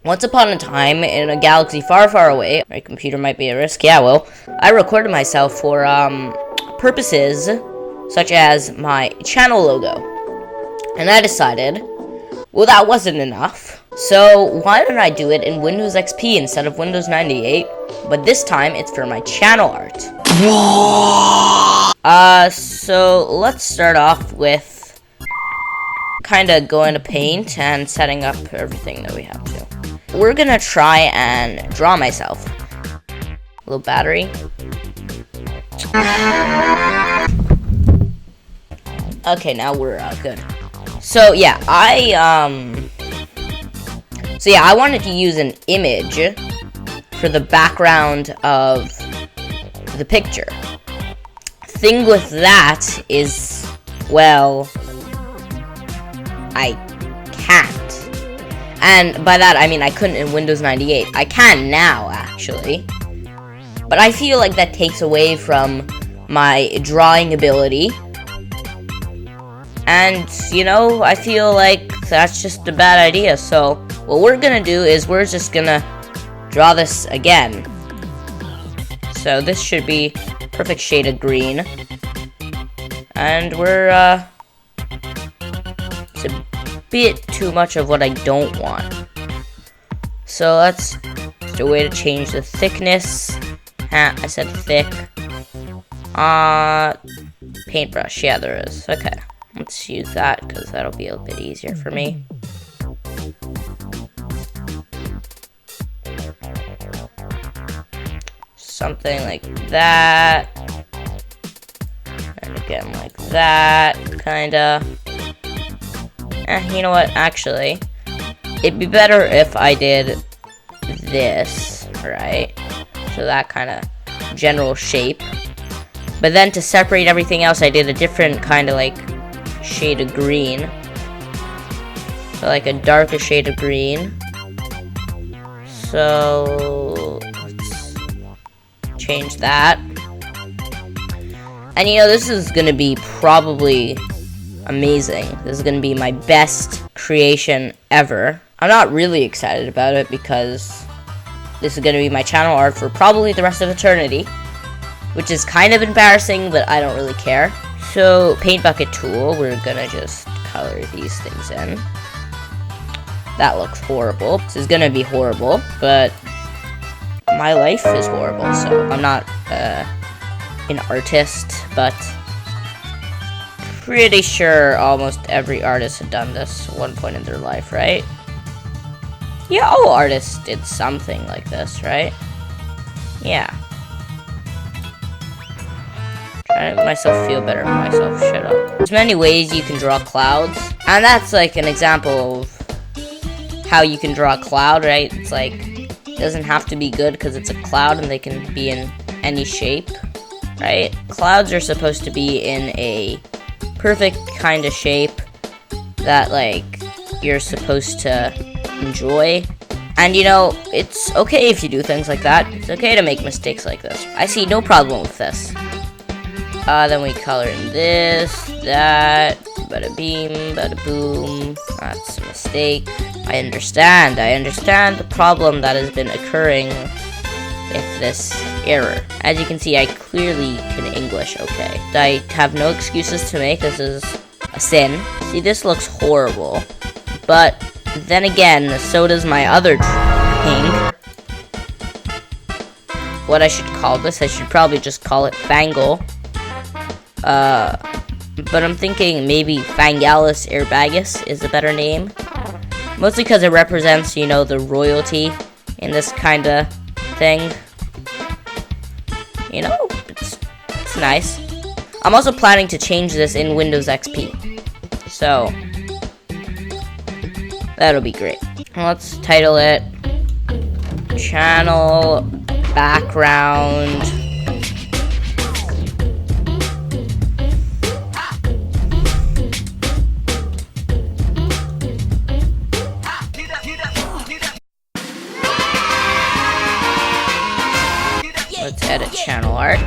Once upon a time, in a galaxy far, far away, my computer might be at risk, yeah, well, I recorded myself for, purposes such as my channel logo. And I decided, well, that wasn't enough. So, why don't I do it in Windows XP instead of Windows 98? But this time, it's for my channel art. So, let's start off with kind of going to Paint and setting up everything that we have to. We're gonna try and draw myself. A little battery. Okay, now we're good. So yeah, I wanted to use an image for the background of the picture. Thing with that is, well, I can't. And by that, I mean I couldn't in Windows 98. I can now, actually. But I feel like that takes away from my drawing ability. And, you know, I feel like that's just a bad idea. So, what we're gonna do is we're just gonna draw this again. So, this should be perfect shade of green. And we're, it's a bit too much of what I don't want. So that's a way to change the thickness. I said thick. Paintbrush, yeah, there is. Okay, let's use that because that'll be a bit easier for me. Something like that. And again like that, kinda. You know what, actually, it'd be better if I did this, right? So that kind of general shape. But then to separate everything else, I did a different kind of like shade of green. So like a darker shade of green. So let's change that. And you know, this is gonna be probably amazing. This is gonna be my best creation ever. I'm not really excited about it because this is gonna be my channel art for probably the rest of eternity, which is kind of embarrassing, but I don't really care. So, paint bucket tool, we're gonna just color these things in. That looks horrible. This is gonna be horrible, but my life is horrible, so I'm not an artist, but pretty sure almost every artist had done this at one point in their life, right? Yeah, all artists did something like this, right? Yeah. Trying to make myself feel better about myself. Shut up. There's many ways you can draw clouds, and that's like an example of how you can draw a cloud, right? It's like, it doesn't have to be good because it's a cloud and they can be in any shape, right? Clouds are supposed to be in a perfect kind of shape that like you're supposed to enjoy. And you know, it's okay if you do things like that. It's okay to make mistakes like this. I see no problem with this. Then we color in this, that, bada beam, bada boom. That's a mistake. I understand the problem that has been occurring with this error. As you can see, I clearly can English okay. I have no excuses to make. This is a sin. See, this looks horrible. But then again, so does my other drawing. What I should call this, I should probably just call it Fangle. But I'm thinking maybe Fangalus Airbagus is a better name. Mostly because it represents, you know, the royalty in this kind of thing. You know, it's nice. I'm also planning to change this in Windows XP. So, that'll be great. Let's title it Channel Background Let's edit channel art.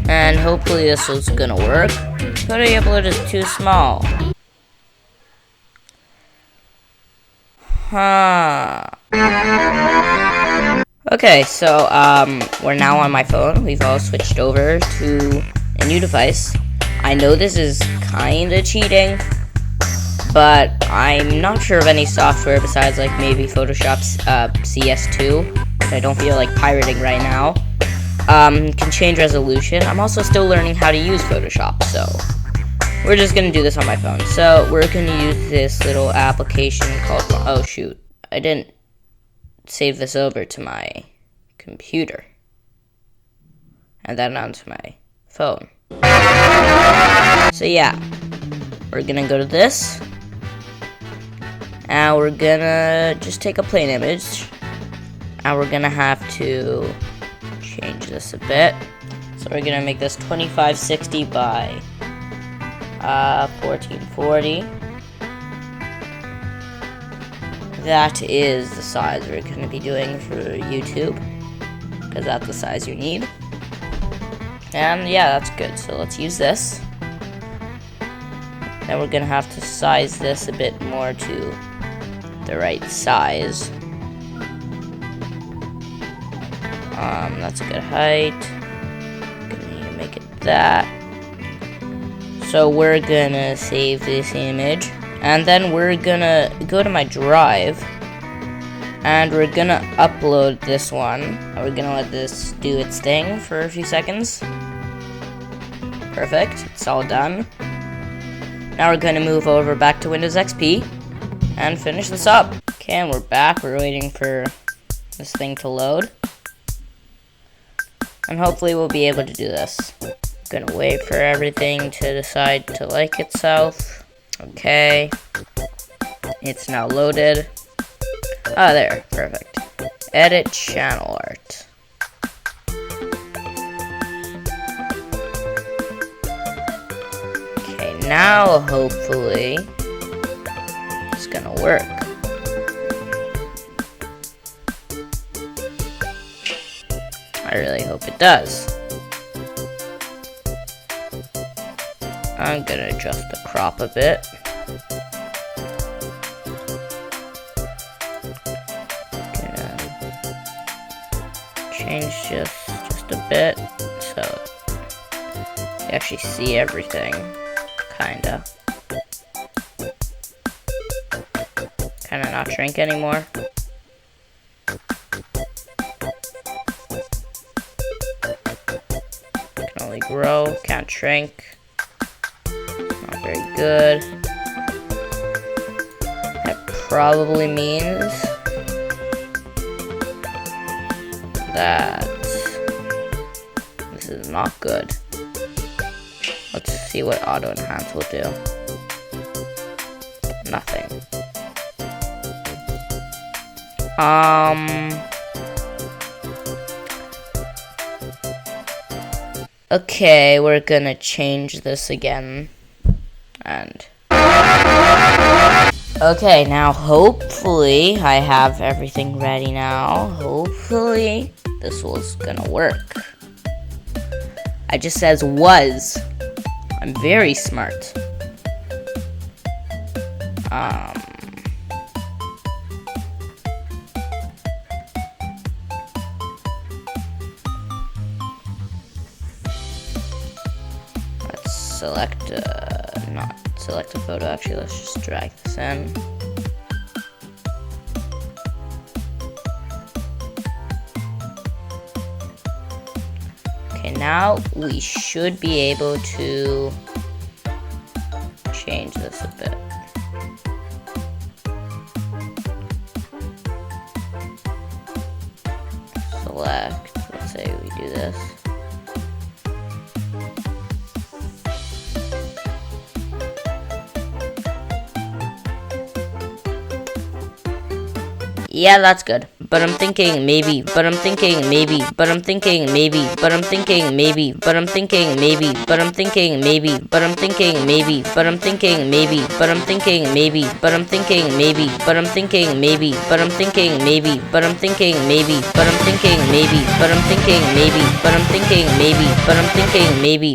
And hopefully this was gonna work. But the upload is too small. Huh. Okay, so, we're now on my phone. We've all switched over to a new device. I know this is kinda cheating, but I'm not sure of any software besides, like, maybe Photoshop's, CS2, which I don't feel like pirating right now. Can change resolution. I'm also still learning how to use Photoshop, so we're just gonna do this on my phone. So we're gonna use this little application called, oh shoot, I didn't save this over to my computer and then onto my phone. So yeah, we're gonna go to this and we're gonna just take a plain image and we're gonna have to change this a bit. So we're gonna make this 2560 by 1440. That is the size we're going to be doing for YouTube, because that's the size you need. And yeah, that's good. So let's use this. Then we're going to have to size this a bit more to the right size. That's a good height. Gonna need to make it that. So we're gonna save this image, and then we're gonna go to my drive, and we're gonna upload this one, and we're gonna let this do its thing for a few seconds. Perfect, it's all done. Now we're gonna move over back to Windows XP, and finish this up. Okay, and we're back, we're waiting for this thing to load. And hopefully we'll be able to do this. Gonna wait for everything to decide to like itself. Okay. It's now loaded. Ah, there. Perfect. Edit channel art. Okay, now hopefully it's gonna work. I really hope it does. I'm gonna adjust the crop a bit. Gonna change just a bit so you actually see everything, kinda. Kinda not shrink anymore. Can only grow, can't shrink. Not very good. That probably means that this is not good. Let's see what auto enhance will do. Nothing. Okay, we're gonna change this again. And okay, now hopefully I have everything ready now. Hopefully this was gonna work. I just says was. I'm very smart. Let's select not select a photo, actually let's just drag this in. Okay, now we should be able to change this a bit. Select, let's say we do this. Yeah, that's good. But I'm thinking maybe, but I'm thinking maybe, but I'm thinking maybe, but I'm thinking maybe, but I'm thinking maybe, but I'm thinking maybe, but I'm thinking maybe, but I'm thinking maybe, but I'm thinking maybe, but I'm thinking maybe, but I'm thinking maybe, but I'm thinking maybe, but I'm thinking maybe, but I'm thinking maybe, but I'm thinking maybe, but I'm thinking maybe, but I'm thinking maybe,